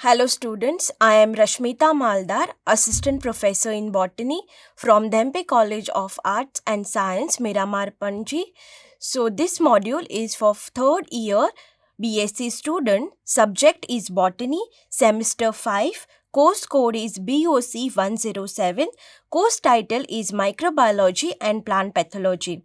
Hello students, I am Rashmita Maldar, Assistant Professor in Botany from Dhempe College of Arts and Science, Miramar, Panji. So this module is for third year BSc student. Subject is Botany, Semester 5. Course code is BOC 107. Course title is Microbiology and Plant Pathology.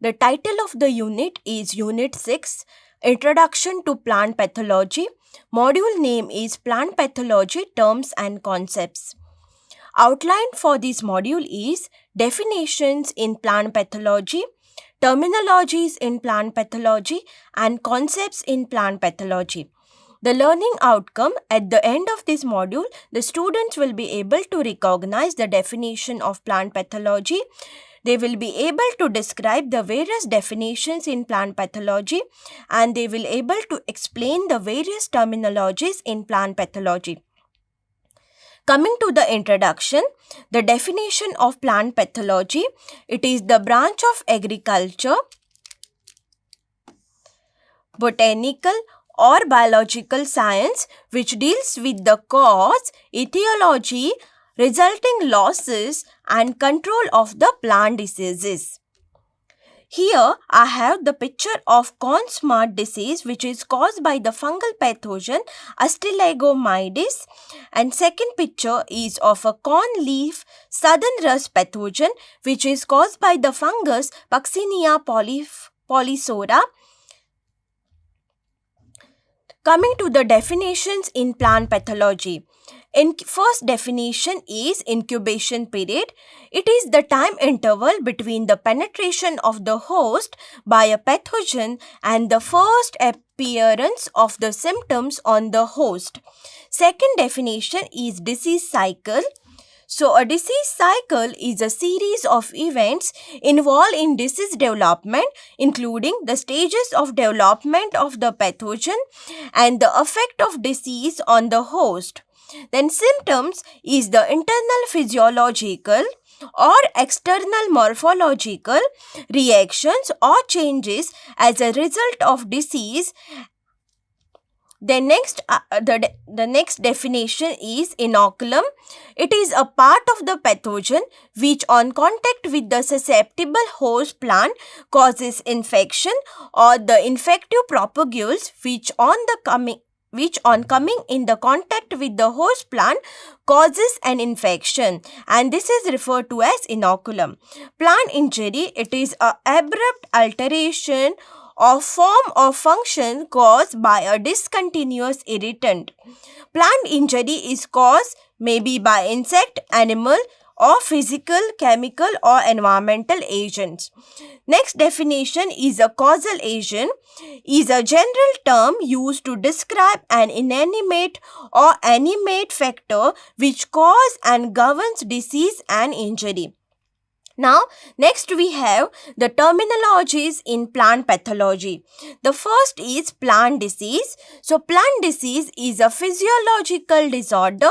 The title of the unit is Unit 6, Introduction to Plant Pathology. Module name is Plant Pathology Terms and Concepts. Outline for this module is definitions in plant pathology, terminologies in plant pathology, and concepts in plant pathology. The learning outcome at the end of this module, the students will be able to recognize the definition of plant pathology. They will be able to describe the various definitions in plant pathology, and they will be able to explain the various terminologies in plant pathology. Coming to the introduction, the definition of plant pathology, it is the branch of agriculture, botanical or biological science which deals with the cause, etiology, resulting losses and control of the plant diseases. Here I have the picture of corn smut disease which is caused by the fungal pathogen Astilagomyces, and second picture is of a corn leaf southern rust pathogen which is caused by the fungus Puccinia polyphora. Coming to the definitions in plant pathology. First definition is incubation period. It is the time interval between the penetration of the host by a pathogen and the first appearance of the symptoms on the host. Second definition is disease cycle. So, a disease cycle is a series of events involved in disease development, including the stages of development of the pathogen and the effect of disease on the host. Then symptoms is the internal physiological or external morphological reactions or changes as a result of disease. The next definition is inoculum. It is a part of the pathogen which on contact with the susceptible host plant causes infection, or the infective propagules which on coming in the contact with the host plant causes an infection, and this is referred to as inoculum. Plant injury, it is an abrupt alteration of form or function caused by a discontinuous irritant. Plant injury is caused maybe by insect, animal, or physical, chemical, or environmental agents. Next definition is a causal agent, is a general term used to describe an inanimate or animate factor which causes and governs disease and injury. Now, next we have the terminologies in plant pathology. The first is plant disease. So, plant disease is a physiological disorder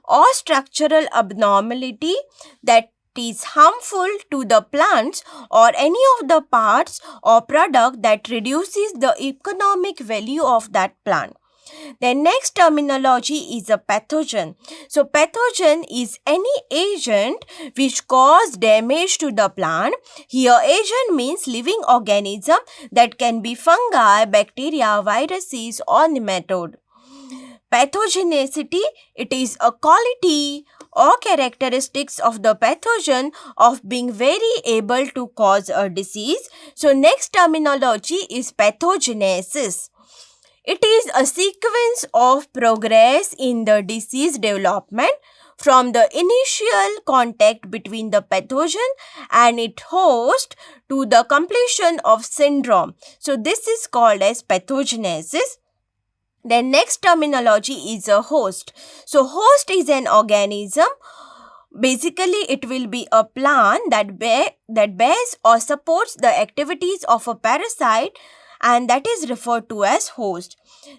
or structural abnormality that is harmful to the plants or any of the parts or product that reduces the economic value of that plant. The next terminology is a pathogen. So, pathogen is any agent which cause damage to the plant. Here, agent means living organism that can be fungi, bacteria, viruses, or nematode. Pathogenicity, it is a quality or characteristics of the pathogen of being very able to cause a disease. So, next terminology is pathogenesis. It is a sequence of progress in the disease development from the initial contact between the pathogen and its host to the completion of syndrome. So, this is called as pathogenesis. Then next terminology is a host. So, host is an organism. Basically, it will be a plant that bears or supports the activities of a parasite, and that is referred to as host.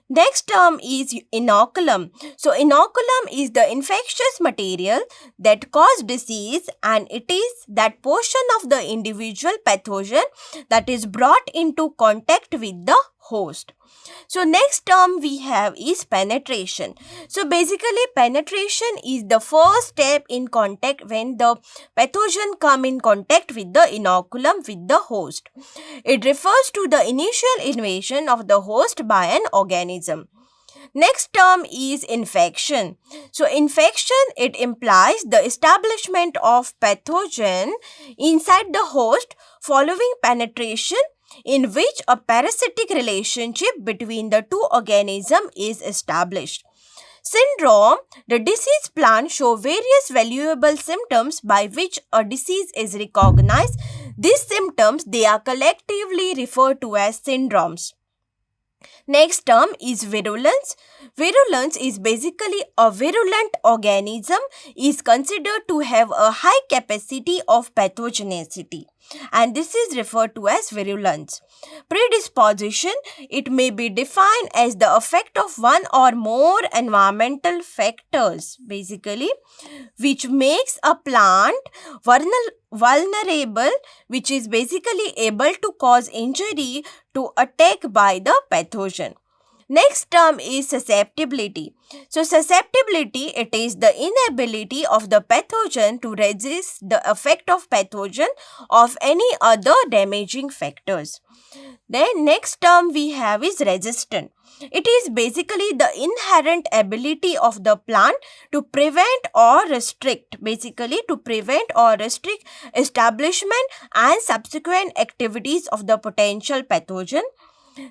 Next term is inoculum. So, inoculum is the infectious material that cause disease, and it is that portion of the individual pathogen that is brought into contact with the host. So next term we have is penetration. So basically penetration is the first step in contact when the pathogen come in contact with the inoculum with the host. It refers to the initial invasion of the host by an organism. Next term is infection. So infection, it implies the establishment of pathogen inside the host following penetration, in which a parasitic relationship between the two organisms is established. Syndrome, the disease plan show various valuable symptoms by which a disease is recognized. These symptoms, they are collectively referred to as syndromes. Next term is virulence. Virulence is basically a virulent organism is considered to have a high capacity of pathogenicity, and this is referred to as virulence. Predisposition, it may be defined as the effect of one or more environmental factors, basically, which makes a plant vulnerable, which is basically able to cause injury to attack by the pathogen. Next term is susceptibility. So susceptibility, it is the inability of the pathogen to resist the effect of pathogen of any other damaging factors. Then next term we have is resistant. It is basically the inherent ability of the plant to prevent or restrict, establishment and subsequent activities of the potential pathogen.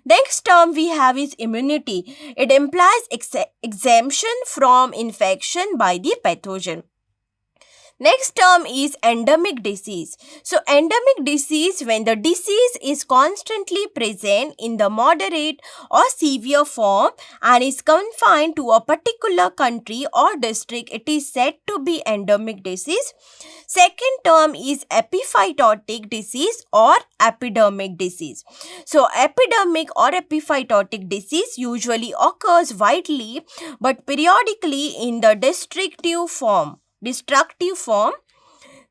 Next term we have is immunity. It implies exemption from infection by the pathogen. Next term is endemic disease. So endemic disease, when the disease is constantly present in the moderate or severe form and is confined to a particular country or district, it is said to be endemic disease. Second term is epiphytotic disease or epidemic disease. So epidemic or epiphytotic disease usually occurs widely but periodically in the destructive form.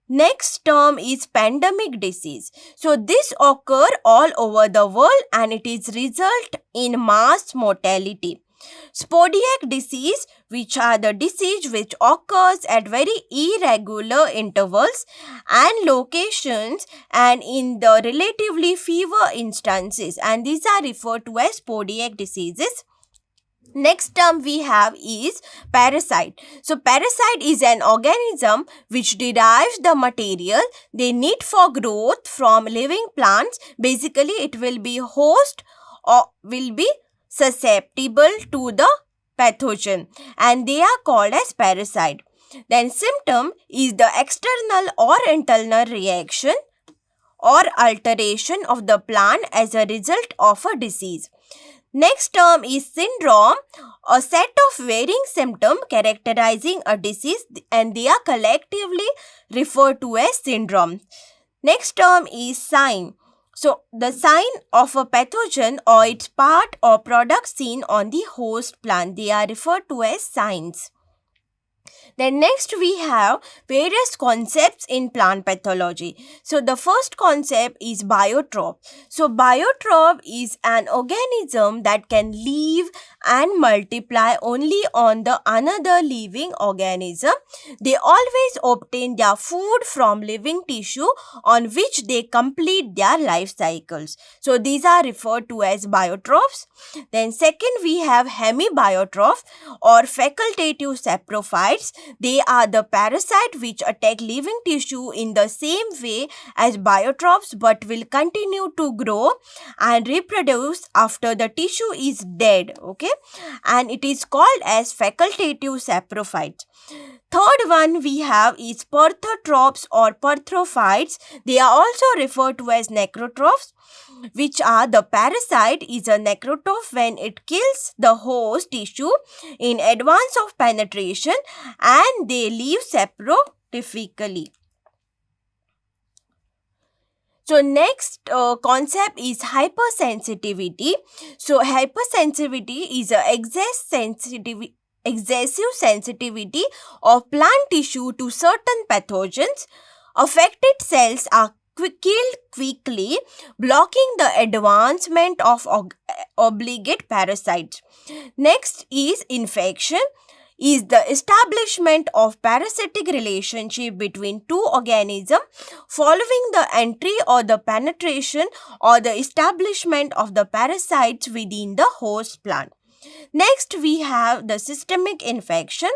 Next term is pandemic disease. So this occur all over the world and it is result in mass mortality. Spodiac disease, which are the disease which occurs at very irregular intervals and locations and in the relatively fewer instances, and these are referred to as spodiac diseases. Next term we have is parasite. So parasite is an organism which derives the material they need for growth from living plants. Basically it will be host or will be susceptible to the pathogen and they are called as parasite. Then symptom is the external or internal reaction or alteration of the plant as a result of a disease. Next term is syndrome, a set of varying symptoms characterizing a disease and they are collectively referred to as syndrome. Next term is sign. So the sign of a pathogen or its part or product seen on the host plant, they are referred to as signs. Then next we have various concepts in plant pathology. So the first concept is biotrope. So biotrope is an organism that can live and multiply only on the another living organism. They always obtain their food from living tissue on which they complete their life cycles. So these are referred to as biotrophs. Then second we have hemibiotrophs or facultative saprophytes. They are the parasite which attack living tissue in the same way as biotrophs but will continue to grow and reproduce after the tissue is dead. Okay, and it is called as facultative saprophytes. Third one we have is perthrotrophs or perthrophytes. They are also referred to as necrotrophs, which are the parasite is a necrotroph when it kills the host tissue in advance of penetration and they live saprophytically. So next concept is hypersensitivity. So hypersensitivity is a excessive sensitivity of plant tissue to certain pathogens. Affected cells are killed quickly, blocking the advancement of obligate parasites. Next is infection, is the establishment of parasitic relationship between two organisms following the entry or the penetration or the establishment of the parasites within the host plant. Next, we have the systemic infection,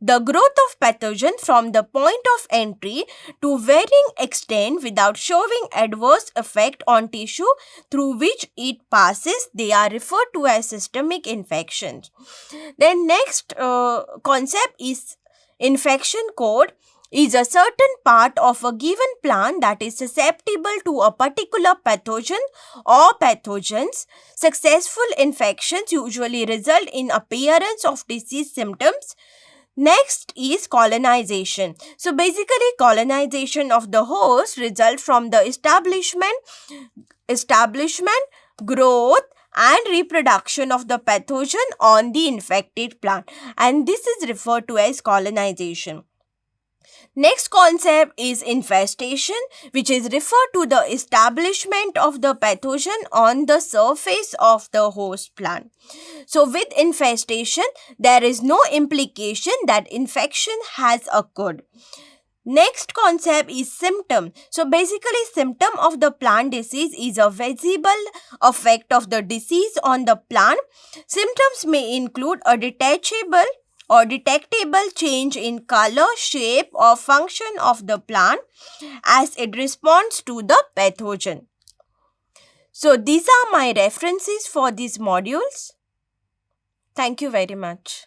the growth of pathogen from the point of entry to varying extent without showing adverse effect on tissue through which it passes. They are referred to as systemic infections. Then next concept is infection code, is a certain part of a given plant that is susceptible to a particular pathogen or pathogens. Successful infections usually result in appearance of disease symptoms. Next is colonization. So basically colonization of the host results from the establishment, growth and reproduction of the pathogen on the infected plant, and this is referred to as colonization. Next concept is infestation, which is referred to the establishment of the pathogen on the surface of the host plant. So with infestation, there is no implication that infection has occurred. Next concept is symptom. So basically symptom of the plant disease is a visible effect of the disease on the plant. Symptoms may include a detachable or detectable change in color, shape or function of the plant as it responds to the pathogen. So these are my references for these modules. Thank you very much.